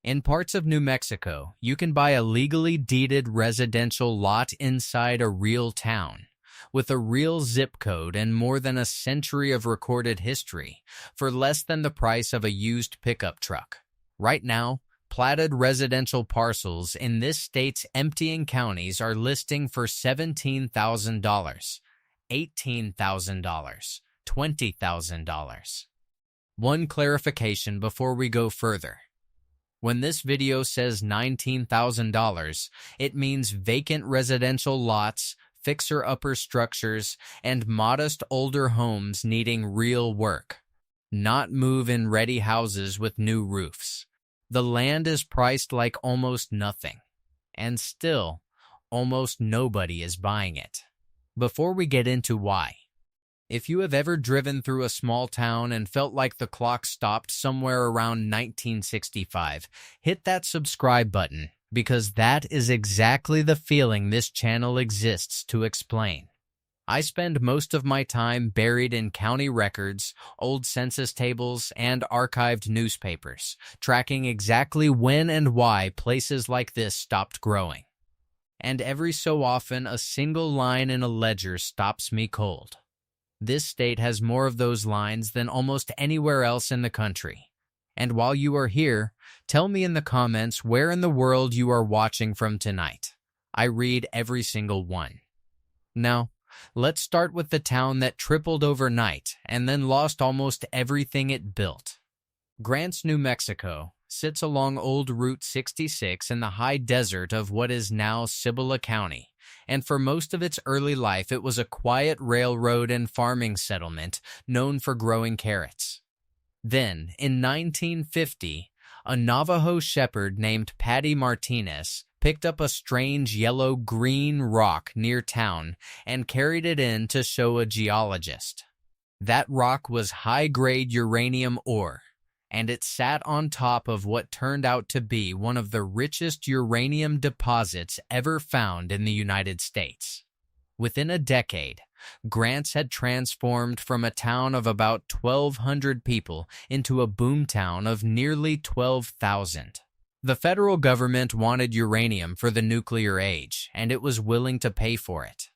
In parts of New Mexico, you can buy a legally deeded residential lot inside a real town, with a real zip code and more than a century of recorded history, for less than the price of a used pickup truck. Right now, platted residential parcels in this state's emptying counties are listing for $17,000, $18,000, $20,000. One clarification before we go further. When this video says $19,000, it means vacant residential lots, fixer-upper structures, and modest older homes needing real work, not move-in ready houses with new roofs. The land is priced like almost nothing, and still, almost nobody is buying it. Before we get into why, if you have ever driven through a small town and felt like the clock stopped somewhere around 1965, hit that subscribe button, because that is exactly the feeling this channel exists to explain. I spend most of my time buried in county records, old census tables, and archived newspapers, tracking exactly when and why places like this stopped growing. And every so often, a single line in a ledger stops me cold. This state has more of those lines than almost anywhere else in the country. And while you are here, tell me in the comments where in the world you are watching from tonight. I read every single one. Now, let's start with the town that tripled overnight and then lost almost everything it built. Grants, New Mexico, sits along old Route 66 in the high desert of what is now Cibola County, and for most of its early life it was a quiet railroad and farming settlement known for growing carrots. Then, in 1950, a Navajo shepherd named Patty Martinez picked up a strange yellow-green rock near town and carried it in to show a geologist. That rock was high-grade uranium ore, and it sat on top of what turned out to be one of the richest uranium deposits ever found in the United States. Within a decade, Grants had transformed from a town of about 1,200 people into a boomtown of nearly 12,000. The federal government wanted uranium for the nuclear age, and it was willing to pay for it.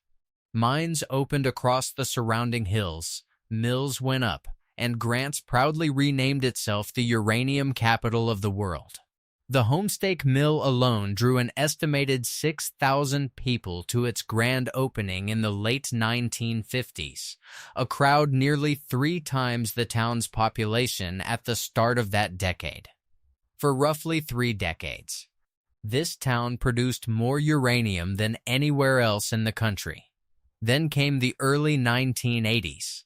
Mines opened across the surrounding hills, mills went up, and Grants proudly renamed itself the uranium capital of the world. The Homestake Mill alone drew an estimated 6,000 people to its grand opening in the late 1950s, a crowd nearly 3 times the town's population at the start of that decade. For roughly 3 decades, this town produced more uranium than anywhere else in the country. Then came the early 1980s.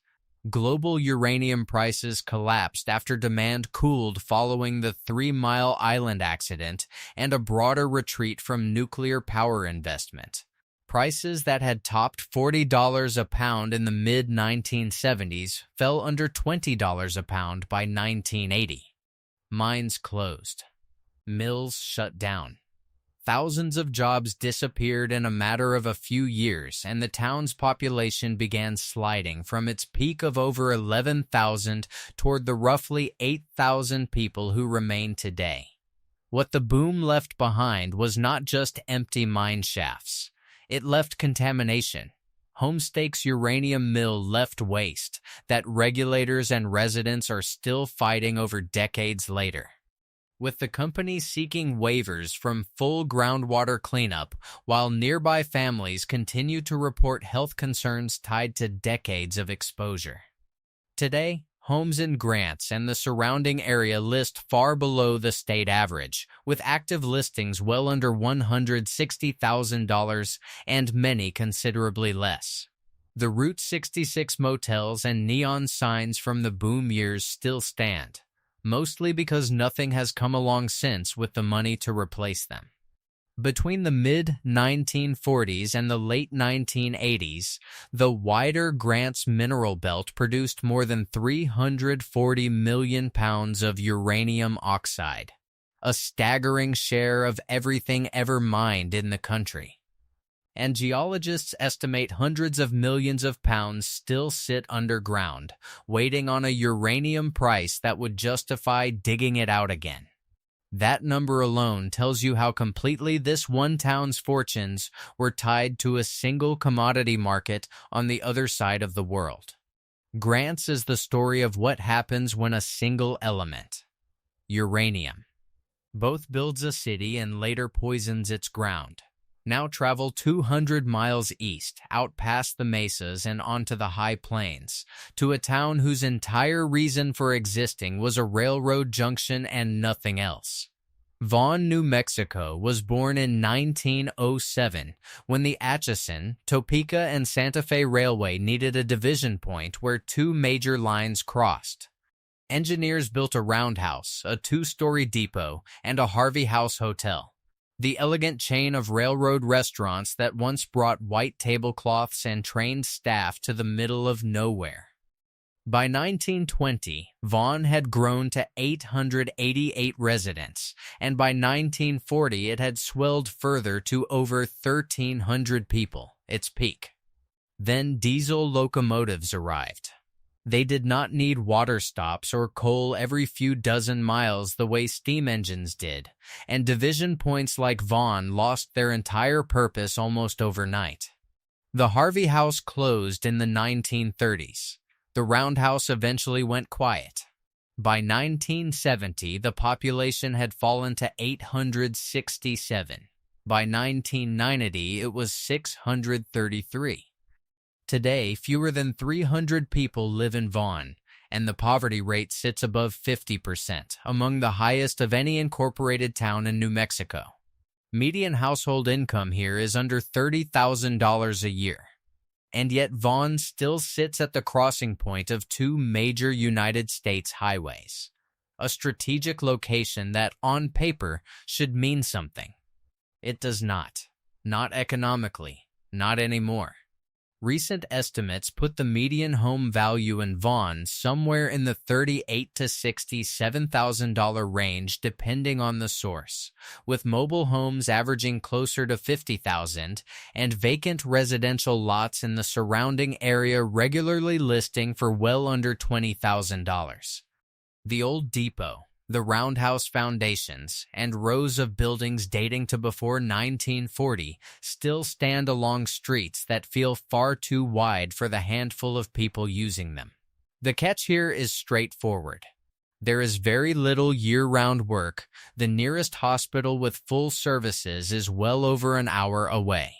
Global uranium prices collapsed after demand cooled following the 3 Mile Island accident and a broader retreat from nuclear power investment. Prices that had topped $40 a pound in the mid-1970s fell under $20 a pound by 1980. Mines closed. Mills shut down. Thousands of jobs disappeared in a matter of a few years, and the town's population began sliding from its peak of over 11,000 toward the roughly 8,000 people who remain today. What the boom left behind was not just empty mine shafts. It left contamination. Homestake's uranium mill left waste that regulators and residents are still fighting over decades later. With the company seeking waivers from full groundwater cleanup, while nearby families continue to report health concerns tied to decades of exposure. Today, homes in Grants and the surrounding area list far below the state average, with active listings well under $160,000 and many considerably less. The Route 66 motels and neon signs from the boom years still stand, mostly because nothing has come along since with the money to replace them. Between the mid-1940s and the late 1980s, the wider Grants mineral belt produced more than 340 million pounds of uranium oxide, a staggering share of everything ever mined in the country. And geologists estimate hundreds of millions of pounds still sit underground, waiting on a uranium price that would justify digging it out again. That number alone tells you how completely this one town's fortunes were tied to a single commodity market on the other side of the world. Grants is the story of what happens when a single element, uranium, both builds a city and later poisons its ground. Now travel 200 miles east, out past the mesas and onto the high plains, to a town whose entire reason for existing was a railroad junction and nothing else. Vaughn, New Mexico was born in 1907 when the Atchison, Topeka, and Santa Fe Railway needed a division point where two major lines crossed. Engineers built a roundhouse, a two-story depot, and a Harvey House hotel, the elegant chain of railroad restaurants that once brought white tablecloths and trained staff to the middle of nowhere. By 1920, Vaughn had grown to 888 residents, and by 1940 it had swelled further to over 1,300 people, its peak. Then diesel locomotives arrived. They did not need water stops or coal every few dozen miles the way steam engines did, and division points like Vaughn lost their entire purpose almost overnight. The Harvey House closed in the 1930s. The roundhouse eventually went quiet. By 1970, the population had fallen to 867. By 1990, it was 633. Today, fewer than 300 people live in Vaughn, and the poverty rate sits above 50%, among the highest of any incorporated town in New Mexico. Median household income here is under $30,000 a year. And yet Vaughn still sits at the crossing point of two major United States highways, a strategic location that, on paper, should mean something. It does not. Not economically. Not anymore. Recent estimates put the median home value in Vaughn somewhere in the $38,000 to $67,000 range depending on the source, with mobile homes averaging closer to $50,000 and vacant residential lots in the surrounding area regularly listing for well under $20,000. The old depot, the roundhouse foundations, and rows of buildings dating to before 1940 still stand along streets that feel far too wide for the handful of people using them. The catch here is straightforward. There is very little year-round work. The nearest hospital with full services is well over an hour away.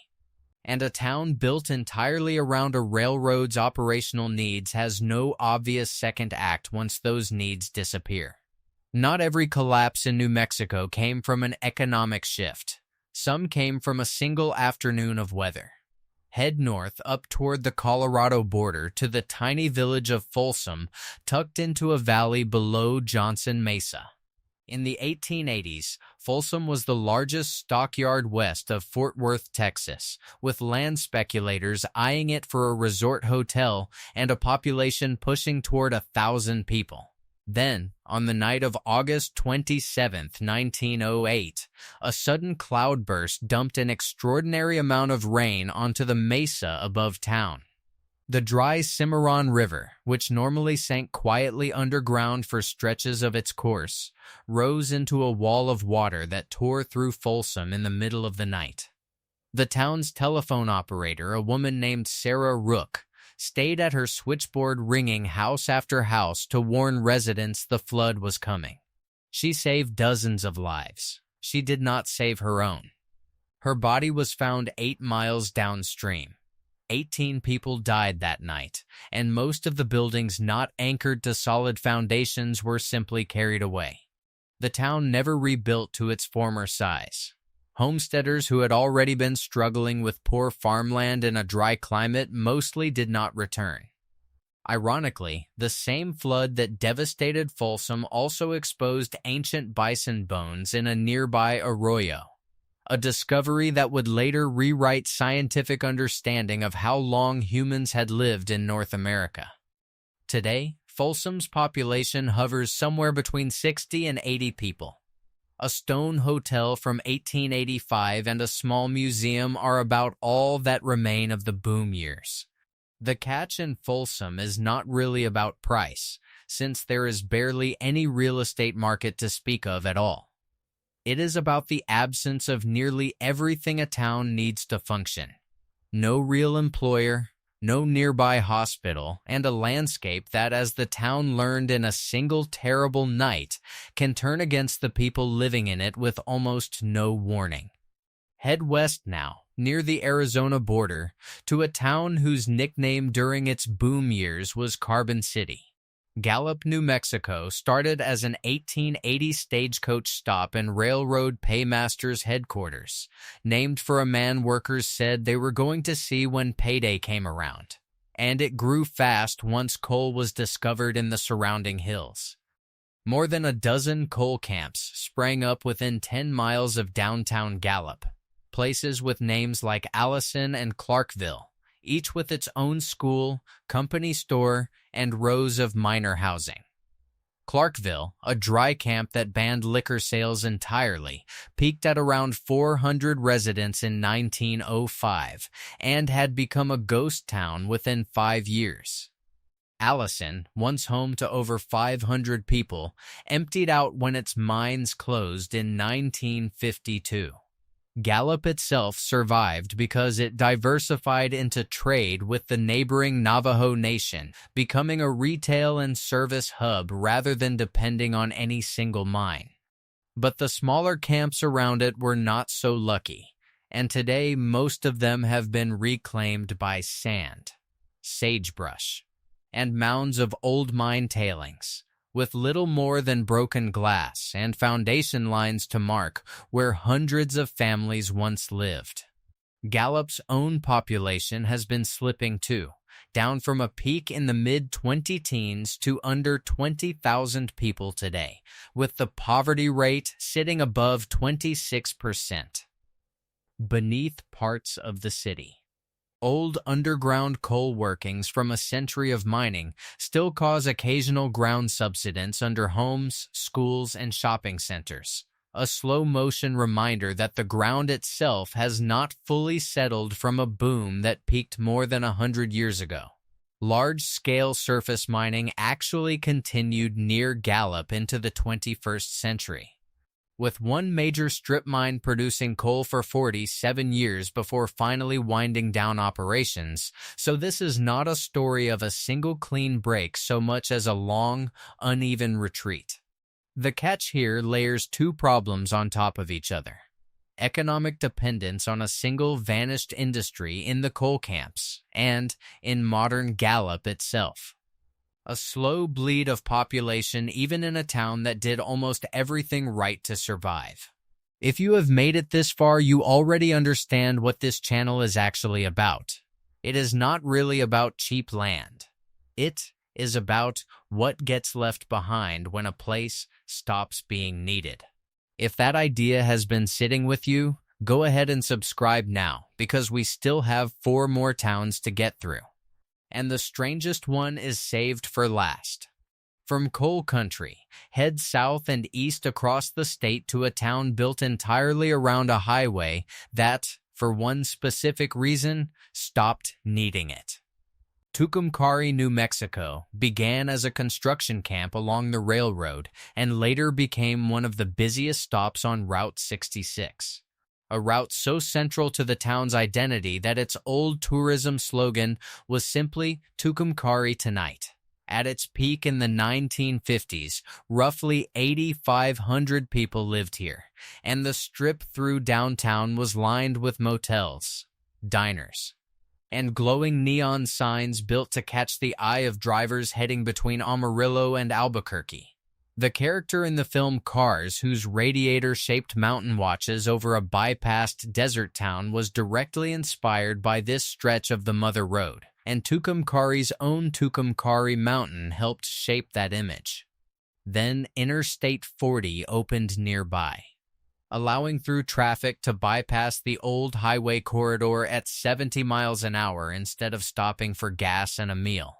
And a town built entirely around a railroad's operational needs has no obvious second act once those needs disappear. Not every collapse in New Mexico came from an economic shift. Some came from a single afternoon of weather. Head north up toward the Colorado border to the tiny village of Folsom, tucked into a valley below Johnson Mesa. In the 1880s, Folsom was the largest stockyard west of Fort Worth, Texas, with land speculators eyeing it for a resort hotel and a population pushing toward 1,000 people. Then, on the night of August 27, 1908, a sudden cloudburst dumped an extraordinary amount of rain onto the mesa above town. The dry Cimarron River, which normally sank quietly underground for stretches of its course, rose into a wall of water that tore through Folsom in the middle of the night. The town's telephone operator, a woman named Sarah Rook, stayed at her switchboard ringing house after house to warn residents the flood was coming. She saved dozens of lives. She did not save her own. Her body was found 8 miles downstream. 18 people died that night, and most of the buildings not anchored to solid foundations were simply carried away. The town never rebuilt to its former size. Homesteaders who had already been struggling with poor farmland in a dry climate mostly did not return. Ironically, the same flood that devastated Folsom also exposed ancient bison bones in a nearby arroyo, a discovery that would later rewrite scientific understanding of how long humans had lived in North America. Today, Folsom's population hovers somewhere between 60 and 80 people. A stone hotel from 1885 and a small museum are about all that remain of the boom years. The catch in Folsom is not really about price, since there is barely any real estate market to speak of at all. It is about the absence of nearly everything a town needs to function. No real employer, no nearby hospital, and a landscape that, as the town learned in a single terrible night, can turn against the people living in it with almost no warning. Head west now, near the Arizona border, to a town whose nickname during its boom years was Carbon City. Gallup, New Mexico started as an 1880 stagecoach stop and railroad paymaster's headquarters, named for a man workers said they were going to see when payday came around. And it grew fast once coal was discovered in the surrounding hills. More than a dozen coal camps sprang up within 10 miles of downtown Gallup, places with names like Allison and Clarkville, each with its own school, company store, and rows of miner housing. Clarkville, a dry camp that banned liquor sales entirely, peaked at around 400 residents in 1905 and had become a ghost town within 5 years. Allison, once home to over 500 people, emptied out when its mines closed in 1952. Gallup itself survived because it diversified into trade with the neighboring Navajo Nation, becoming a retail and service hub rather than depending on any single mine. But the smaller camps around it were not so lucky, and today most of them have been reclaimed by sand, sagebrush, and mounds of old mine tailings, with little more than broken glass and foundation lines to mark where hundreds of families once lived. Gallup's own population has been slipping too, down from a peak in the mid-20 teens to under 20,000 people today, with the poverty rate sitting above 26%. Beneath parts of the city, old underground coal workings from a century of mining still cause occasional ground subsidence under homes, schools, and shopping centers, a slow-motion reminder that the ground itself has not fully settled from a boom that peaked more than 100 years ago. Large-scale surface mining actually continued near Gallup into the 21st century, with one major strip mine producing coal for 47 years before finally winding down operations, so this is not a story of a single clean break so much as a long, uneven retreat. The catch here layers two problems on top of each other: economic dependence on a single vanished industry in the coal camps, and, in modern Gallup itself, a slow bleed of population even in a town that did almost everything right to survive. If you have made it this far, you already understand what this channel is actually about. It is not really about cheap land. It is about what gets left behind when a place stops being needed. If that idea has been sitting with you, go ahead and subscribe now, because we still have 4 more towns to get through. And the strangest one is saved for last. From coal country, head south and east across the state to a town built entirely around a highway that, for one specific reason, stopped needing it. Tucumcari, New Mexico, began as a construction camp along the railroad and later became one of the busiest stops on Route 66. A route so central to the town's identity that its old tourism slogan was simply Tucumcari Tonight. At its peak in the 1950s, roughly 8,500 people lived here, and the strip through downtown was lined with motels, diners, and glowing neon signs built to catch the eye of drivers heading between Amarillo and Albuquerque. The character in the film Cars, whose radiator-shaped mountain watches over a bypassed desert town, was directly inspired by this stretch of the Mother Road, and Tucumcari's own Tucumcari Mountain helped shape that image. Then Interstate 40 opened nearby, allowing through traffic to bypass the old highway corridor at 70 miles an hour instead of stopping for gas and a meal.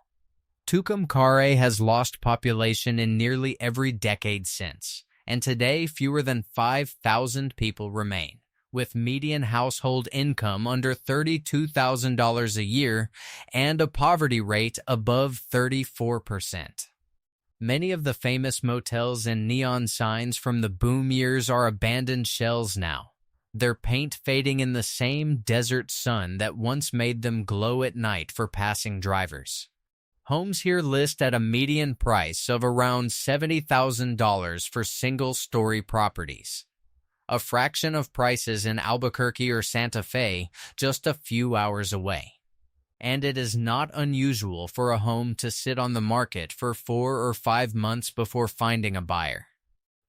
Tucumcari has lost population in nearly every decade since, and today fewer than 5,000 people remain, with median household income under $32,000 a year and a poverty rate above 34%. Many of the famous motels and neon signs from the boom years are abandoned shells now, their paint fading in the same desert sun that once made them glow at night for passing drivers. Homes here list at a median price of around $70,000 for single-story properties, a fraction of prices in Albuquerque or Santa Fe, just a few hours away. And it is not unusual for a home to sit on the market for 4 or 5 months before finding a buyer.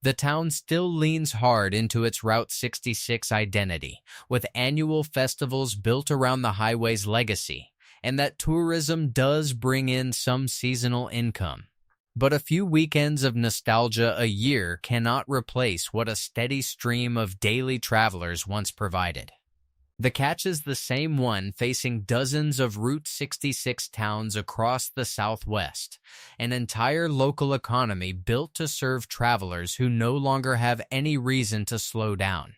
The town still leans hard into its Route 66 identity, with annual festivals built around the highway's legacy, and that tourism does bring in some seasonal income. But a few weekends of nostalgia a year cannot replace what a steady stream of daily travelers once provided. The catch is the same one facing dozens of Route 66 towns across the Southwest, an entire local economy built to serve travelers who no longer have any reason to slow down.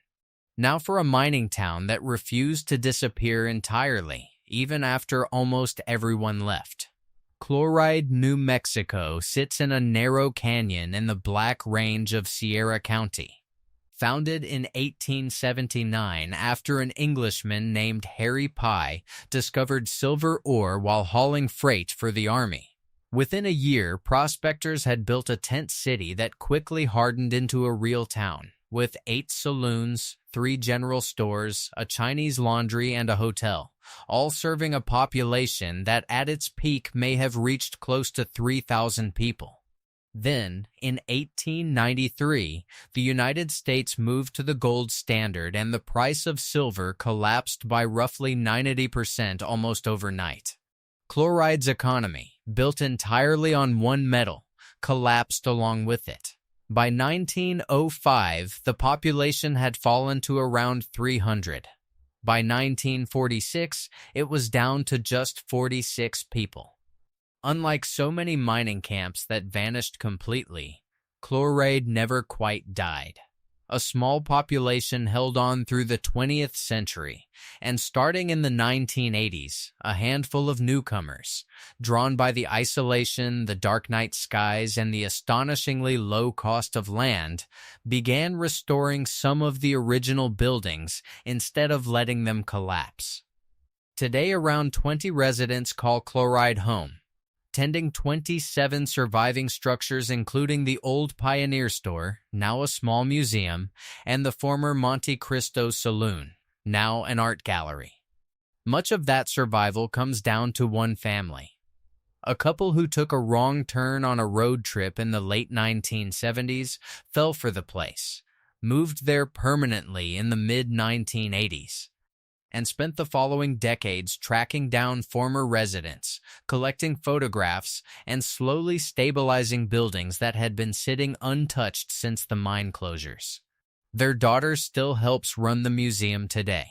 Now for a mining town that refused to disappear entirely, even after almost everyone left. Chloride, New Mexico sits in a narrow canyon in the Black Range of Sierra County. Founded in 1879 after an Englishman named Harry Pye discovered silver ore while hauling freight for the army. Within a year, prospectors had built a tent city that quickly hardened into a real town, with 8 saloons, 3 general stores, a Chinese laundry, and a hotel, all serving a population that at its peak may have reached close to 3,000 people. Then, in 1893, the United States moved to the gold standard and the price of silver collapsed by roughly 90% almost overnight. Chloride's economy, built entirely on one metal, collapsed along with it. By 1905, the population had fallen to around 300. By 1946, it was down to just 46 people. Unlike so many mining camps that vanished completely, Chloride never quite died. A small population held on through the 20th century, and starting in the 1980s, a handful of newcomers, drawn by the isolation, the dark night skies, and the astonishingly low cost of land, began restoring some of the original buildings instead of letting them collapse. Today, around 20 residents call Chloride home, tending 27 surviving structures including the old Pioneer Store, now a small museum, and the former Monte Cristo Saloon, now an art gallery. Much of that survival comes down to one family. A couple who took a wrong turn on a road trip in the late 1970s fell for the place, moved there permanently in the mid-1980s, and spent the following decades tracking down former residents, collecting photographs, and slowly stabilizing buildings that had been sitting untouched since the mine closures. Their daughter still helps run the museum today.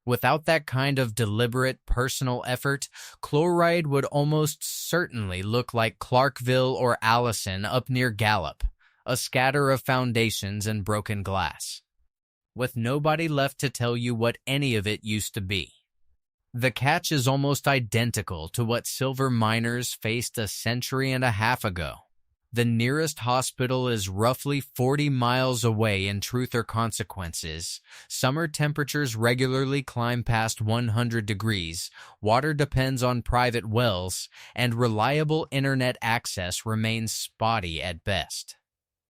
Without that kind of deliberate personal effort, Chloride would almost certainly look like Clarkville or Allison up near Gallup, a scatter of foundations and broken glass, with nobody left to tell you what any of it used to be. The catch is almost identical to what silver miners faced a century and a half ago. The nearest hospital is roughly 40 miles away in Truth or Consequences. Summer temperatures regularly climb past 100 degrees, water depends on private wells, and reliable internet access remains spotty at best.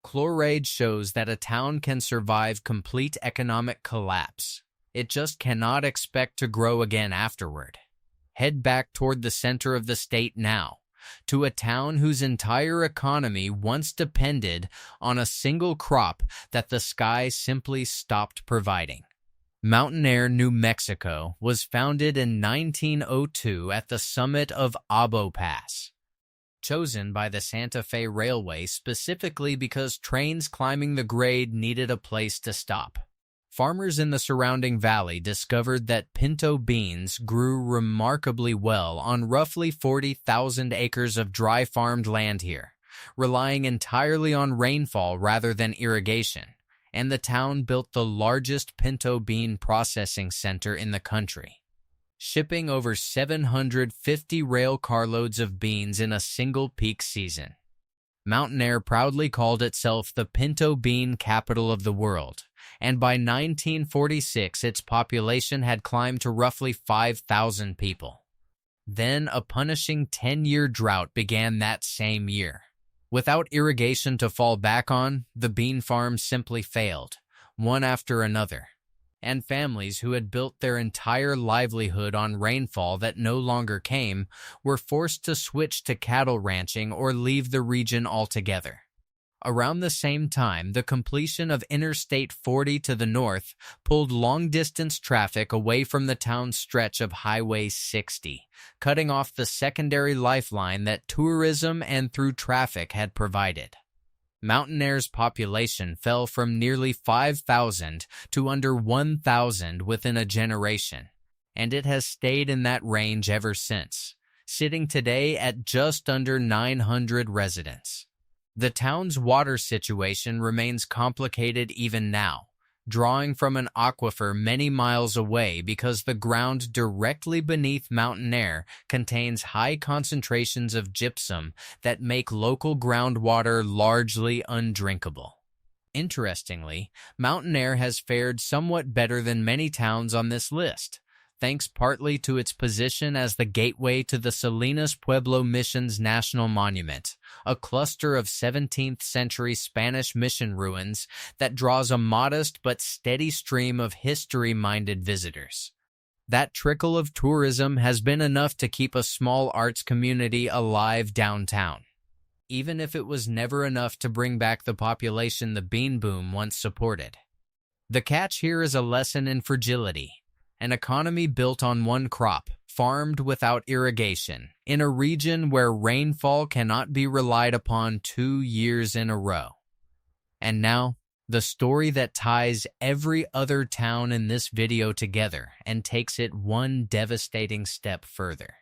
Chloride shows that a town can survive complete economic collapse. It just cannot expect to grow again afterward. Head back toward the center of the state now, to a town whose entire economy once depended on a single crop that the sky simply stopped providing. Mountainair, New Mexico, was founded in 1902 at the summit of Abo Pass, chosen by the Santa Fe Railway specifically because trains climbing the grade needed a place to stop. Farmers in the surrounding valley discovered that pinto beans grew remarkably well on roughly 40,000 acres of dry farmed land here, relying entirely on rainfall rather than irrigation, and the town built the largest pinto bean processing center in the country, shipping over 750 rail carloads of beans in a single peak season. Mountainair proudly called itself the pinto bean capital of the world, and by 1946 its population had climbed to roughly 5,000 people. Then a punishing 10-year drought began that same year. Without irrigation to fall back on, the bean farms simply failed, one after another, and families who had built their entire livelihood on rainfall that no longer came were forced to switch to cattle ranching or leave the region altogether. Around the same time, the completion of Interstate 40 to the north pulled long-distance traffic away from the town's stretch of Highway 60, cutting off the secondary lifeline that tourism and through traffic had provided. Mountainair's population fell from nearly 5,000 to under 1,000 within a generation, and it has stayed in that range ever since, sitting today at just under 900 residents. The town's water situation remains complicated even now, drawing from an aquifer many miles away because the ground directly beneath Mountainair contains high concentrations of gypsum that make local groundwater largely undrinkable. Interestingly, Mountainair has fared somewhat better than many towns on this list, thanks partly to its position as the gateway to the Salinas Pueblo Mission's National Monument, a cluster of 17th-century Spanish mission ruins that draws a modest but steady stream of history-minded visitors. That trickle of tourism has been enough to keep a small arts community alive downtown, even if it was never enough to bring back the population the bean boom once supported. The catch here is a lesson in fragility. An economy built on one crop, farmed without irrigation, in a region where rainfall cannot be relied upon 2 years in a row. And now, the story that ties every other town in this video together and takes it one devastating step further.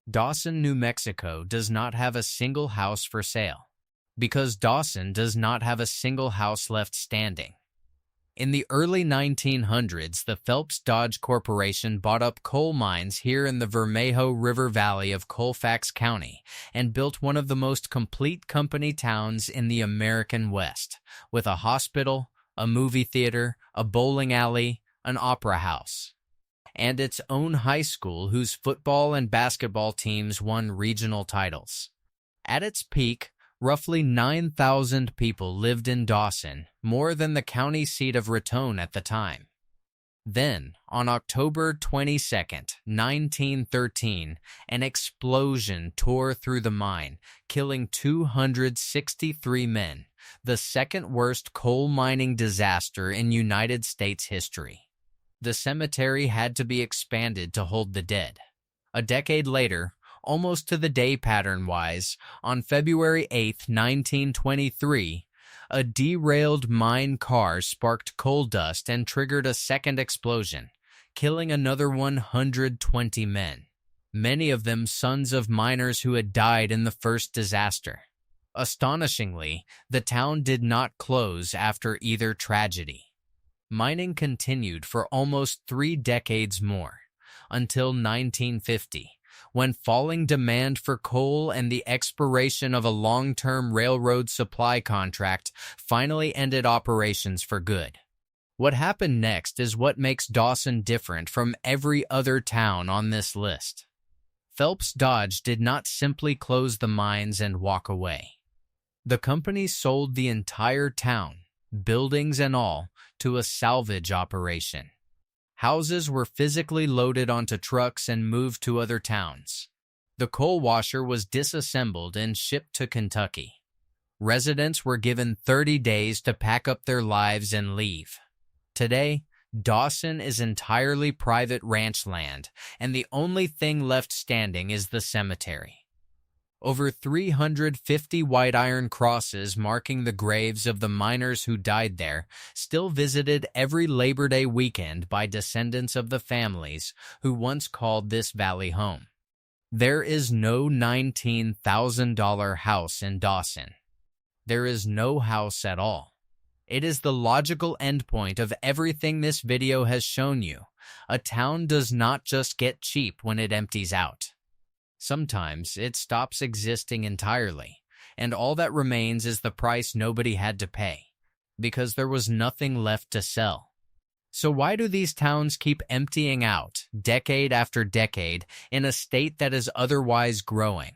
Dawson, New Mexico does not have a single house for sale, because Dawson does not have a single house left standing. In the early 1900s, the Phelps Dodge Corporation bought up coal mines here in the Vermejo River Valley of Colfax County and built one of the most complete company towns in the American West, with a hospital, a movie theater, a bowling alley, an opera house, and its own high school whose football and basketball teams won regional titles. At its peak, roughly 9,000 people lived in Dawson, more than the county seat of Raton at the time. Then, on October 22, 1913, an explosion tore through the mine, killing 263 men, the second worst coal mining disaster in United States history. The cemetery had to be expanded to hold the dead. A decade later, almost to the day pattern-wise, on February 8, 1923, a derailed mine car sparked coal dust and triggered a second explosion, killing another 120 men, many of them sons of miners who had died in the first disaster. Astonishingly, the town did not close after either tragedy. Mining continued for almost 3 decades more, until 1950. When falling demand for coal and the expiration of a long-term railroad supply contract finally ended operations for good. What happened next is what makes Dawson different from every other town on this list. Phelps Dodge did not simply close the mines and walk away. The company sold the entire town, buildings and all, to a salvage operation. Houses were physically loaded onto trucks and moved to other towns. The coal washer was disassembled and shipped to Kentucky. Residents were given 30 days to pack up their lives and leave. Today, Dawson is entirely private ranch land, and the only thing left standing is the cemetery. Over 350 white iron crosses marking the graves of the miners who died there, still visited every Labor Day weekend by descendants of the families who once called this valley home. There is no $19,000 house in Dawson. There is no house at all. It is the logical endpoint of everything this video has shown you. A town does not just get cheap when it empties out. Sometimes it stops existing entirely, and all that remains is the price nobody had to pay, because there was nothing left to sell. So why do these towns keep emptying out, decade after decade, in a state that is otherwise growing?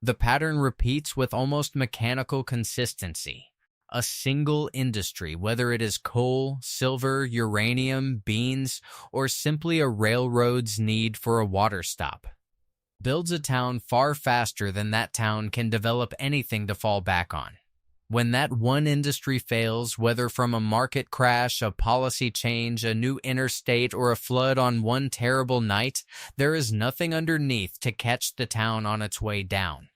The pattern repeats with almost mechanical consistency. A single industry, whether it is coal, silver, uranium, beans, or simply a railroad's need for a water stop, builds a town far faster than that town can develop anything to fall back on. When that one industry fails, whether from a market crash, a policy change, a new interstate, or a flood on one terrible night, there is nothing underneath to catch the town on its way down.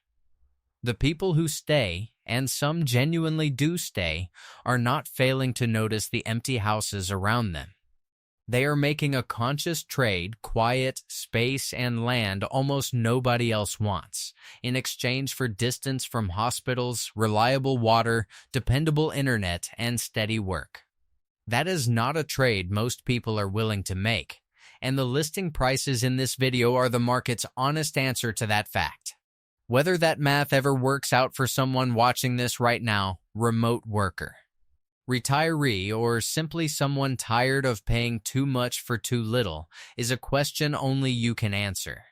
The people who stay, and some genuinely do stay, are not failing to notice the empty houses around them. They are making a conscious trade, quiet, space, and land almost nobody else wants, in exchange for distance from hospitals, reliable water, dependable internet, and steady work. That is not a trade most people are willing to make, and the listing prices in this video are the market's honest answer to that fact. Whether that math ever works out for someone watching this right now, remote worker, retiree, or simply someone tired of paying too much for too little, is a question only you can answer.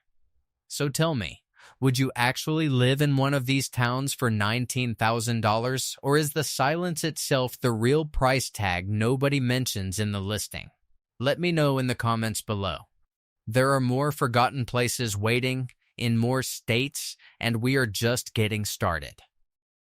So tell me, would you actually live in one of these towns for $19,000, or is the silence itself the real price tag nobody mentions in the listing? Let me know in the comments below. There are more forgotten places waiting, in more states, and we are just getting started.